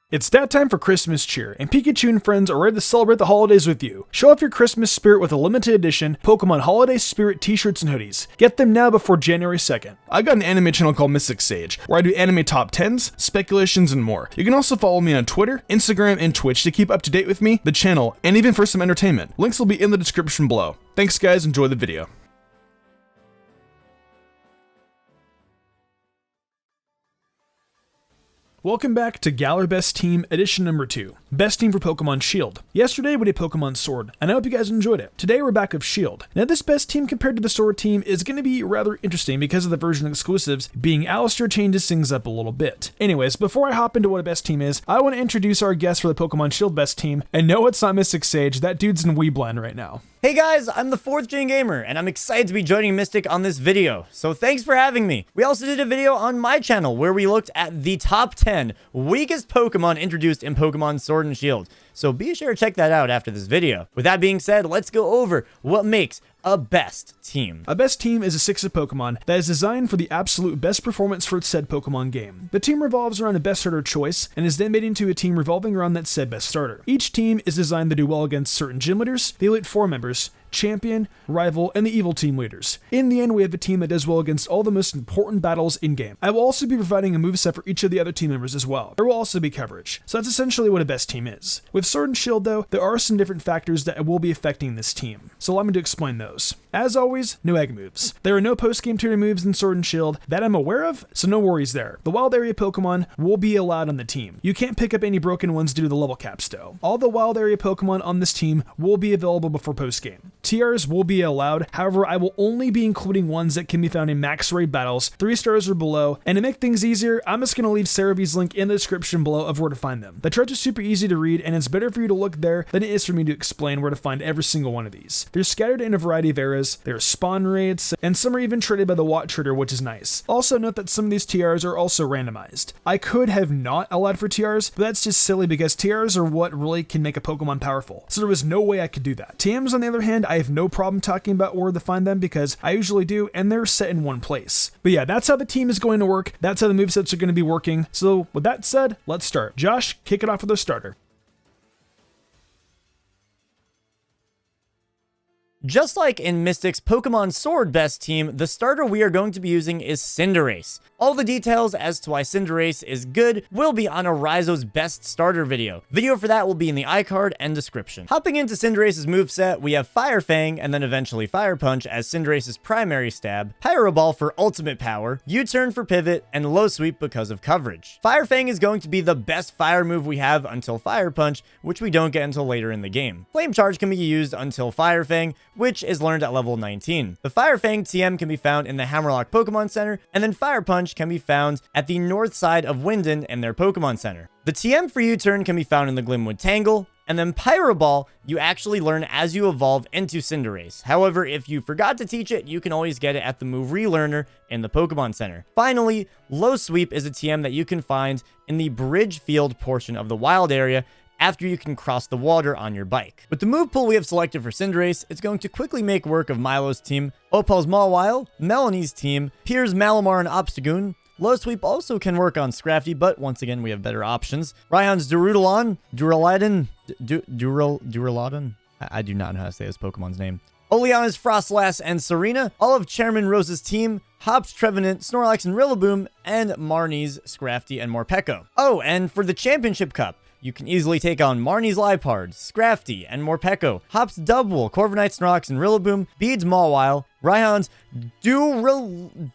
It's that time for Christmas cheer, and Pikachu and friends are ready to celebrate the holidays with you. Show off your Christmas spirit with a limited edition Pokemon Holiday Spirit t-shirts and hoodies. Get them now before January 2nd. I got an anime channel called MysticSage, where I do anime top 10s, speculations, and more. You can also follow me on Twitter, Instagram, and Twitch to keep up to date with me, the channel, and even for some entertainment. Links will be in the description below. Thanks guys, enjoy the video. Welcome back to Galar Best Team Edition number 2. Best Team for Pokemon Shield. Yesterday we did Pokemon Sword, and I hope you guys enjoyed it. Today we're back with Shield. Now this Best Team compared to the Sword team is going to be rather interesting because of the version exclusives being Alistair changes things up a little bit. Anyways, before I hop into what a Best Team is, I want to introduce our guest for the Pokemon Shield Best Team, and no, it's not MysticSage, that dude's in Weebland right now. Hey guys, I'm the 4th Gen Gamer, and I'm excited to be joining Mystic on this video, so thanks for having me. We also did a video on my channel where we looked at the top 10 weakest Pokemon introduced in Pokemon Sword and Shield, so be sure to check that out after this video. With that being said, let's go over what makes a best team. A best team is a 6 of Pokemon that is designed for the absolute best performance for its said Pokemon game. The team revolves around a best starter choice and is then made into a team revolving around that said best starter. Each team is designed to do well against certain gym leaders, the Elite 4 members, champion, rival, and the evil team leaders. In the end, we have a team that does well against all the most important battles in-game. I will also be providing a moveset for each of the other team members as well. There will also be coverage. So that's essentially what a best team is. With Sword and Shield though, there are some different factors that will be affecting this team. So allow me to explain those. As always, no egg moves. There are no post-game tutor moves in Sword and Shield that I'm aware of, so no worries there. The wild area Pokemon will be allowed on the team. You can't pick up any broken ones due to the level caps though. All the wild area Pokemon on this team will be available before post-game. TRs will be allowed, however I will only be including ones that can be found in max raid battles, 3 stars or below, and to make things easier, I'm just going to leave Serebee's link in the description below of where to find them. The charts are super easy to read, and it's better for you to look there than it is for me to explain where to find every single one of these. They're scattered in a variety of eras, there are spawn rates, and some are even traded by the Watt Trader, which is nice. Also note that some of these TRs are also randomized. I could have not allowed for TRs, but that's just silly because TRs are what really can make a Pokemon powerful, so there was no way I could do that. TMs on the other hand, I have no problem talking about where to find them because I usually do, and they're set in one place. But yeah, that's how the team is going to work, that's how the movesets are going to be working, so with that said, let's start. Josh, kick it off with a starter. Just like in Mystic's Pokemon Sword Best Team, the starter we are going to be using is Cinderace. All the details as to why Cinderace is good will be on Arizo's Best Starter video. Video for that will be in the iCard and description. Hopping into Cinderace's moveset, we have Fire Fang and then eventually Fire Punch as Cinderace's primary stab, Pyro Ball for ultimate power, U-turn for pivot, and Low Sweep because of coverage. Fire Fang is going to be the best fire move we have until Fire Punch, which we don't get until later in the game. Flame Charge can be used until Fire Fang, which is learned at level 19. The Fire Fang TM can be found in the Hammerlock Pokemon Center, and then Fire Punch can be found at the north side of Winden in their Pokemon Center. The TM for U-turn can be found in the Glimwood Tangle, and then Pyro Ball you actually learn as you evolve into Cinderace. However, if you forgot to teach it, you can always get it at the move Relearner in the Pokemon Center. Finally, Low Sweep is a TM that you can find in the Bridge Field portion of the wild area after you can cross the water on your bike. With the move pool we have selected for Cinderace, it's going to quickly make work of Milo's team, Opal's Mawile, Melanie's team, Pierre's Malamar and Obstagoon. Low Sweep also can work on Scrafty, but once again, we have better options. Raihan's Duraludon, Duraludon? I do not know how to say this Pokemon's name. Oleana's Frostlass and Serena, all of Chairman Rose's team, Hop's Trevenant, Snorlax and Rillaboom, and Marnie's Scrafty and Morpeko. Oh, and for the Championship Cup, you can easily take on Marnie's Liepard, Scrafty, and Morpeko, Hop's Double, Corviknight, Snorlax, and Rillaboom, Bede's Mawile, Raihan's Duraludon.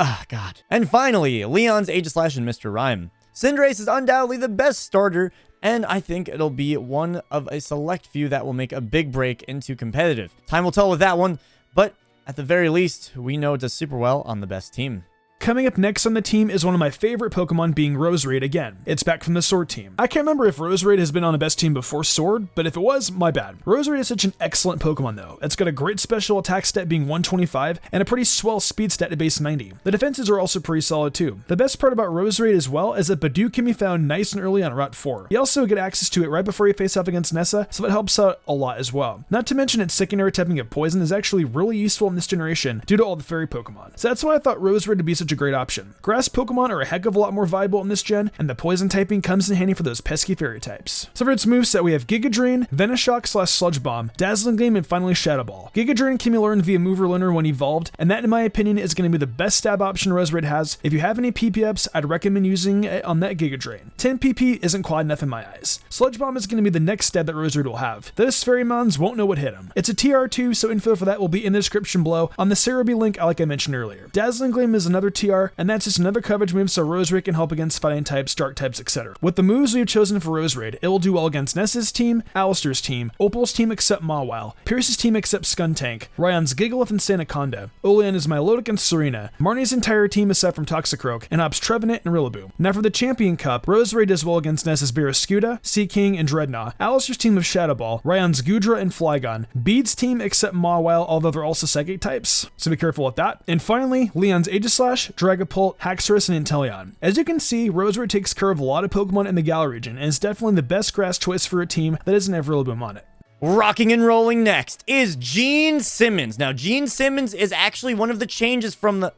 Ah, God. And finally, Leon's Aegislash and Mr. Rhyme. Cinderace is undoubtedly the best starter, and I think it'll be one of a select few that will make a big break into competitive. Time will tell with that one, but at the very least, we know it does super well on the best team. Coming up next on the team is one of my favorite Pokemon being Roserade again. It's back from the Sword team. I can't remember if Roserade has been on a best team before Sword, but if it was, my bad. Roserade is such an excellent Pokemon though. It's got a great special attack stat being 125 and a pretty swell speed stat at base 90. The defenses are also pretty solid too. The best part about Roserade as well is that Bidoof can be found nice and early on Route 4. You also get access to it right before you face off against Nessa, so it helps out a lot as well. Not to mention its secondary typing of Poison is actually really useful in this generation due to all the fairy Pokemon. So that's why I thought Roserade would be such such a great option. Grass Pokemon are a heck of a lot more viable in this gen, and the poison typing comes in handy for those pesky fairy types. So for its moveset, we have Giga Drain, Venoshock / Sludge Bomb, Dazzling Gleam, and finally Shadow Ball. Giga Drain can be learned via Mover Learner when evolved, and that in my opinion is going to be the best stab option Roserade has. If you have any PP ups, I'd recommend using it on that Giga Drain. 10 PP isn't quite enough in my eyes. Sludge Bomb is going to be the next stab that Roserade will have. Those Fairy Mons won't know what hit him. It's a TR2, so info for that will be in the description below on the Serebii link like I mentioned earlier. Dazzling Gleam is another TR, and that's just another coverage move so Roserade can help against fighting types, dark types, etc. With the moves we've chosen for Roserade, it will do well against Ness's team, Alistair's team, Opal's team except Mawile, Pierce's team except Skuntank, Ryan's Gigalith and Sandaconda, Oleana's Milotic and Serena, Marnie's entire team aside from Toxicroak, and Hopp's Trevenant and Rillaboom. Now for the Champion Cup, Roserade does well against Ness's Barraskewda, Seaking, and Dreadnought, Alistair's team of Shadow Ball, Ryan's Goodra and Flygon, Bede's team except Mawile, although they're also Psychic types, so be careful with that. And finally, Leon's Aegislash, Dragapult, Haxorus, and Inteleon. As you can see, Roserade takes care of a lot of Pokemon in the Galar region, and is definitely the best grass choice for a team that doesn't have Rillaboom on it. Rocking and rolling next is Gene Simmons. Now, Gene Simmons is actually one of the changes from the...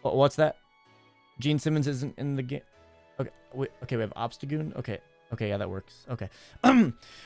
What's that? Gene Simmons isn't in the game. Okay, okay, we have Obstagoon. Okay, yeah, that works. Okay.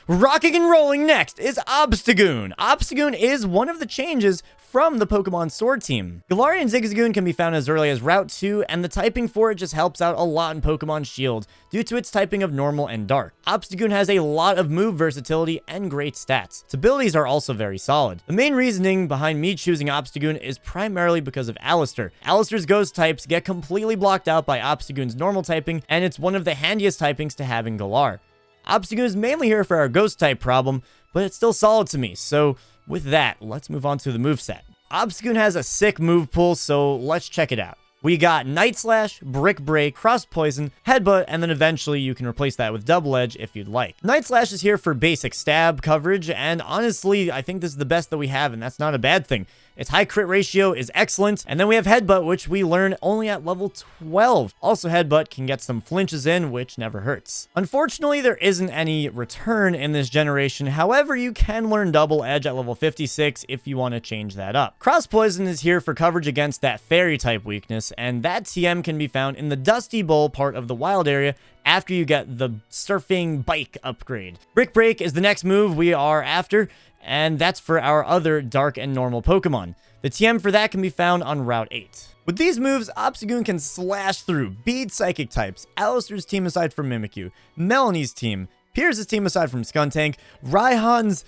Rocking and rolling next is Obstagoon. Obstagoon is one of the changes from the Pokemon Sword team. Galarian Zigzagoon can be found as early as Route 2, and the typing for it just helps out a lot in Pokemon Shield due to its typing of Normal and Dark. Obstagoon has a lot of move versatility and great stats. Its abilities are also very solid. The main reasoning behind me choosing Obstagoon is primarily because of Alistair. Alistair's ghost types get completely blocked out by Obstagoon's normal typing, and it's one of the handiest typings to have in Galar. Obstagoon is mainly here for our ghost type problem, but it's still solid to me, so with that, let's move on to the moveset. Obstagoon has a sick move pool, so let's check it out. We got Night Slash, Brick Break, Cross Poison, Headbutt, and then eventually you can replace that with Double Edge if you'd like. Night Slash is here for basic stab coverage, and honestly, I think this is the best that we have, and that's not a bad thing. Its high crit ratio is excellent, and then we have Headbutt, which we learn only at level 12. Also, Headbutt can get some flinches in, which never hurts. Unfortunately, there isn't any return in this generation. However, you can learn Double Edge at level 56 if you want to change that up. Cross Poison is here for coverage against that Fairy type weakness, and that TM can be found in the Dusty Bowl part of the wild area after you get the Surfing Bike upgrade. Brick Break is the next move we are after, and that's for our other dark and normal Pokemon. The TM for that can be found on Route 8. With these moves, Obstagoon can slash through Bede Psychic types, Alistair's team aside from Mimikyu, Melanie's team, Pierce's team aside from Skuntank, Raihan's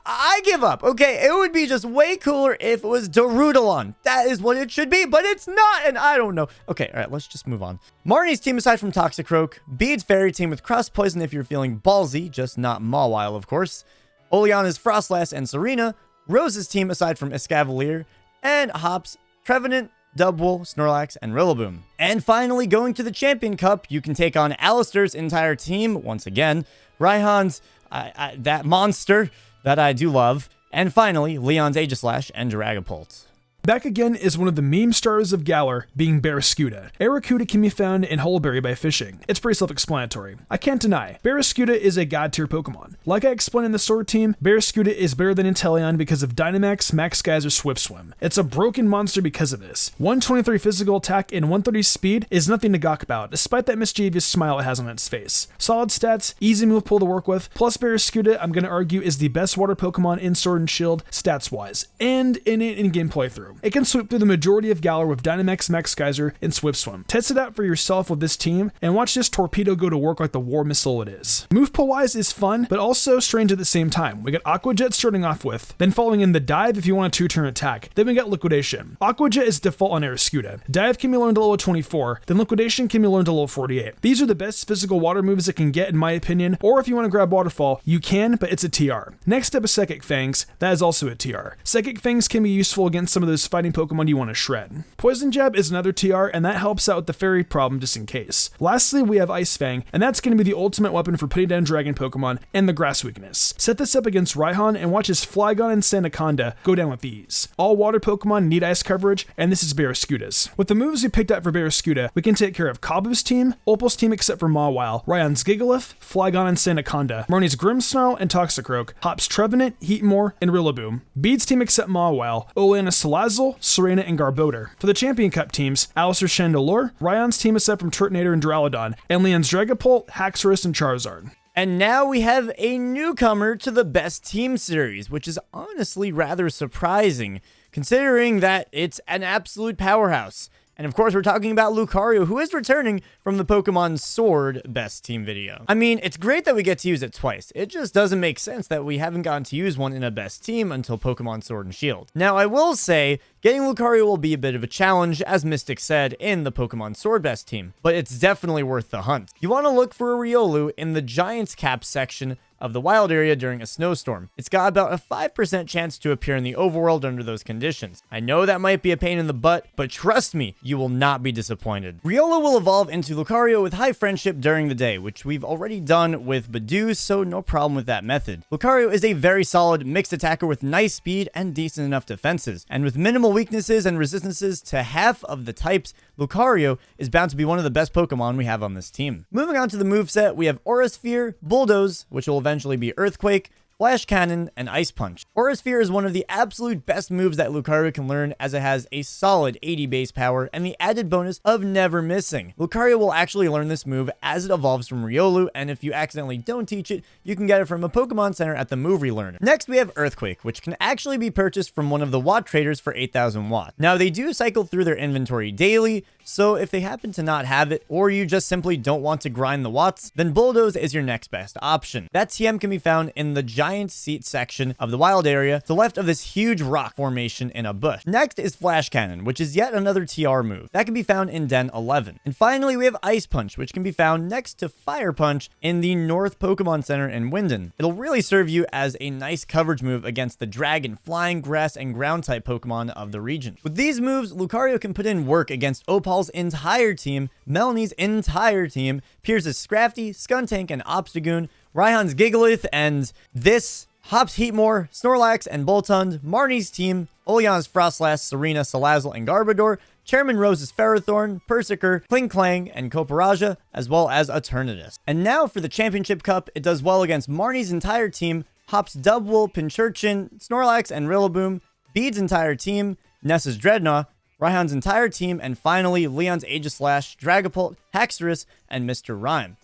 I give up. Okay, it would be just way cooler if it was Darudalon. That is what it should be, but it's not, and I don't know. Okay, all right, let's just move on. Marnie's team aside from Toxicroak, Bede's Fairy team with Cross Poison if you're feeling ballsy, just not Mawile, of course. Oleana's Frostlass and Serena, Rose's team aside from Escavalier, and Hopp's Trevenant, Dubwool, Snorlax, and Rillaboom. And finally, going to the Champion Cup, you can take on Alistair's entire team, once again, Raihan's, that monster that I do love, and finally, Leon's Aegislash and Dragapult. Back again is one of the meme stars of Galar, being Barraskewda. Arrokuda can be found in Hullberry by fishing. It's pretty self-explanatory. I can't deny, Barraskewda is a god-tier Pokemon. Like I explained in the Sword team, Barraskewda is better than Inteleon because of Dynamax, Max Geyser, Swift Swim. It's a broken monster because of this. 123 physical attack and 130 speed is nothing to gawk about, despite that mischievous smile it has on its face. Solid stats, easy move pool to work with, plus Barraskewda, I'm gonna argue, is the best water Pokemon in Sword and Shield, stats-wise, and in an in-game playthrough. It can sweep through the majority of Galar with Dynamax, Max Geyser, and Swift Swim. Test it out for yourself with this team, and watch this torpedo go to work like the war missile it is. Move pool wise is fun, but also strange at the same time. We got Aqua Jet starting off with, then following in the Dive if you want a 2-turn attack. Then we got Liquidation. Aqua Jet is default on Barraskewda. Dive can be learned to level 24, then Liquidation can be learned to level 48. These are the best physical water moves it can get in my opinion, or if you want to grab Waterfall, you can, but it's a TR. Next up is Psychic Fangs. That is also a TR. Psychic Fangs can be useful against some of those fighting Pokemon you want to shred. Poison Jab is another TR, and that helps out with the fairy problem just in case. Lastly, we have Ice Fang, and that's going to be the ultimate weapon for putting down dragon Pokemon and the grass weakness. Set this up against Raihan and watch his Flygon and Sandaconda go down with ease. All water Pokemon need ice coverage, and this is Barraskewda's. With the moves we picked out for Barraskewda, we can take care of Kabu's team, Opal's team except for Mawile, Raihan's Gigalith, Flygon and Sandaconda, Marnie's Grimmsnarl and Toxicroak, Hopp's Trevenant, Heatmore, and Rillaboom, Bede's team except Mawile, Oleana's Salazzle Salazzle, Serena, and Garbodor. For the Champion Cup teams, Alistair's Chandelure, Ryan's team is set from Turtonator and Duraludon, and Leon's Dragapult, Haxorus, and Charizard. And now we have a newcomer to the Best Team series, which is honestly rather surprising, considering that it's an absolute powerhouse. And of course, we're talking about Lucario, who is returning from the Pokemon Sword Best Team video. I mean, it's great that we get to use it twice. It just doesn't make sense that we haven't gotten to use one in a Best Team until Pokemon Sword and Shield. Now, I will say, getting Lucario will be a bit of a challenge, as Mystic said, in the Pokemon Sword Best Team, but it's definitely worth the hunt. You want to look for a Riolu in the Giants Cap section of the wild area during a snowstorm. It's got about a 5% chance to appear in the overworld under those conditions. I know that might be a pain in the butt, but trust me, you will not be disappointed. Riolu will evolve into Lucario with high friendship during the day, which we've already done with Badoo, so no problem with that method. Lucario is a very solid mixed attacker with nice speed and decent enough defenses, and with minimal weaknesses and resistances to half of the types, Lucario is bound to be one of the best Pokemon we have on this team. Moving on to the moveset, we have Aura Sphere, Bulldoze, which will eventually be Earthquake, Flash Cannon, and Ice Punch. Aura Sphere is one of the absolute best moves that Lucario can learn, as it has a solid 80 base power and the added bonus of never missing. Lucario will actually learn this move as it evolves from Riolu, and if you accidentally don't teach it, you can get it from a Pokemon Center at the Move Relearner. Next, we have Earthquake, which can actually be purchased from one of the Watt traders for 8,000 Watt. Now, they do cycle through their inventory daily, so if they happen to not have it, or you just simply don't want to grind the watts, then Bulldoze is your next best option. That TM can be found in the Giant Seat section of the wild area, to the left of this huge rock formation in a bush. Next is Flash Cannon, which is yet another TR move. That can be found in Den 11. And finally, we have Ice Punch, which can be found next to Fire Punch in the North Pokemon Center in Winden. It'll really serve you as a nice coverage move against the Dragon, Flying, Grass, and Ground type Pokemon of the region. With these moves, Lucario can put in work against Opal's entire team, Melanie's entire team, Pierce's Scrafty, Skuntank, and Obstagoon, Raihan's Gigalith, and this, Hop's Heatmore, Snorlax, and Boltund, Marnie's team, Oleana's Frostlass, Serena, Salazzle, and Garbodor, Chairman Rose's Ferrothorn, Persiker, Klinklang, and Coparaja, as well as Eternatus. And now for the Championship Cup, it does well against Marnie's entire team, Hop's Dubwool, Pincurchin, Snorlax, and Rillaboom, Bede's entire team, Nessa's Dreadnought, Raihan's entire team, and finally Leon's Aegislash, Dragapult, Haxorus, and Mr. Rhyme.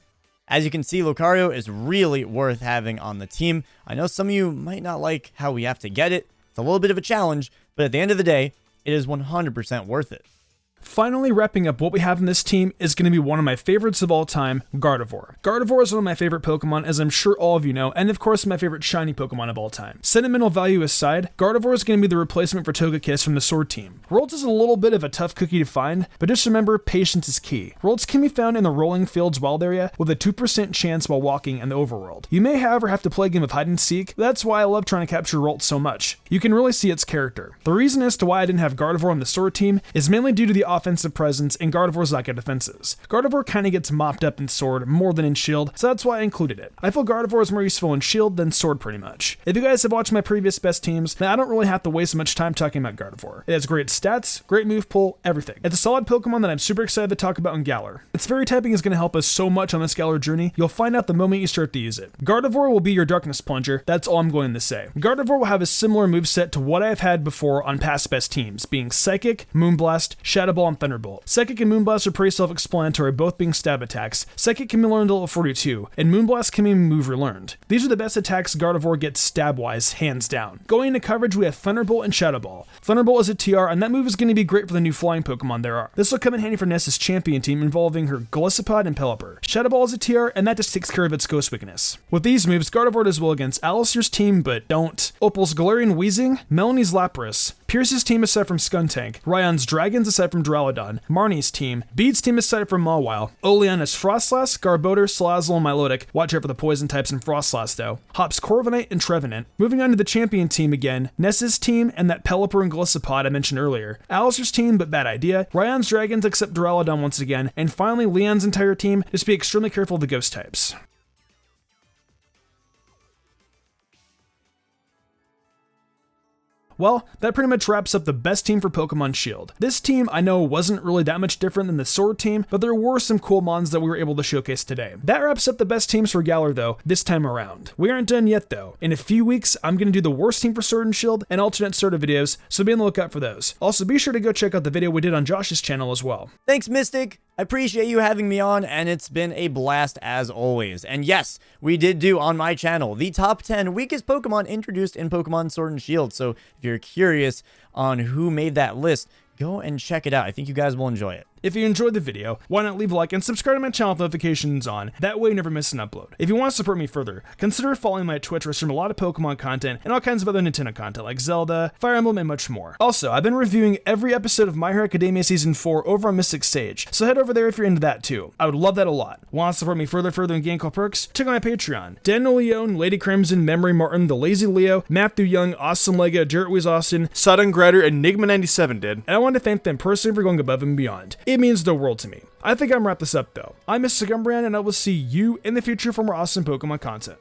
As you can see, Lucario is really worth having on the team. I know some of you might not like how we have to get it. It's a little bit of a challenge, but at the end of the day, it is 100% worth it. Finally, wrapping up what we have in this team is going to be one of my favorites of all time, Gardevoir. Gardevoir is one of my favorite Pokemon, as I'm sure all of you know, and of course my favorite shiny Pokemon of all time. Sentimental value aside, Gardevoir is going to be the replacement for Togekiss from the Sword team. Rolls is a little bit of a tough cookie to find, but just remember, patience is key. Rolls can be found in the Rolling Fields wild area with a 2% chance while walking in the overworld. You may however have to play a game of hide and seek, but that's why I love trying to capture Rolls so much. You can really see its character. The reason as to why I didn't have Gardevoir on the Sword team is mainly due to the offensive presence and Gardevoir's lack of defenses. Gardevoir kind of gets mopped up in Sword more than in Shield, so that's why I included it. I feel Gardevoir is more useful in Shield than Sword pretty much. If you guys have watched my previous best teams, then I don't really have to waste much time talking about Gardevoir. It has great stats, great move pool, everything. It's a solid Pokemon that I'm super excited to talk about in Galar. Its fairy typing is going to help us so much on this Galar journey, you'll find out the moment you start to use it. Gardevoir will be your Darkness Plunger, that's all I'm going to say. Gardevoir will have a similar moveset to what I've had before on past best teams, being Psychic, Moonblast, Shadow Ball, and Thunderbolt. Psychic and Moonblast are pretty self-explanatory, both being stab attacks. Psychic can be learned to level 42, and Moonblast can be move relearned. These are the best attacks Gardevoir gets stab-wise, hands down. Going into coverage, we have Thunderbolt and Shadow Ball. Thunderbolt is a TR, and that move is going to be great for the new flying Pokemon there are. This will come in handy for Nessa's champion team involving her Golisopod and Pelipper. Shadow Ball is a TR, and that just takes care of its ghost weakness. With these moves, Gardevoir does well against Alistair's team, but don't. Opal's Galarian Weezing, Melanie's Lapras, Pierce's team is set from Skuntank, Ryan's Dragons is set from Duraludon, Marnie's team, Bede's team is set from Mawile, Oleana's Frostlass, Garbodor, Salazzle, and Milotic. Watch out for the poison types in Frostlass though. Hop's Corviknight and Trevenant. Moving on to the champion team again, Nessa's team and that Pelipper and Golisopod I mentioned earlier. Alistair's team, but bad idea. Ryan's Dragons except Duraludon once again, and finally Leon's entire team. Just be extremely careful of the ghost types. Well, that pretty much wraps up the best team for Pokemon Shield. This team I know wasn't really that much different than the Sword team, but there were some cool mons that we were able to showcase today. That wraps up the best teams for Galar though, this time around. We aren't done yet though. In a few weeks, I'm going to do the worst team for Sword and Shield and alternate starter videos, so be on the lookout for those. Also, be sure to go check out the video we did on Josh's channel as well. Thanks, Mystic. I appreciate you having me on, and it's been a blast as always. And yes, we did do on my channel the top 10 weakest Pokemon introduced in Pokemon Sword and Shield. So if you're curious on who made that list, go and check it out. I think you guys will enjoy it. If you enjoyed the video, why not leave a like and subscribe to my channel with notifications on, that way you never miss an upload. If you want to support me further, consider following my Twitch where I stream a lot of Pokemon content and all kinds of other Nintendo content like Zelda, Fire Emblem, and much more. Also, I've been reviewing every episode of My Hero Academia Season 4 over on MysticSage, so head over there if you're into that too. I would love that a lot. Want to support me further and gain cool perks? Check out my Patreon. Daniel Leone, Lady Crimson, Memory Martin, The Lazy Leo, Matthew Young, Awesome Lego, Jarrett Weiss Austin, Sodden Grider, and Enigma97 did, and I want to thank them personally for going above and beyond. It means the world to me. I think I'm gonna wrap this up though. I'm Mr. Gumbrian, and I will see you in the future for more awesome Pokemon content.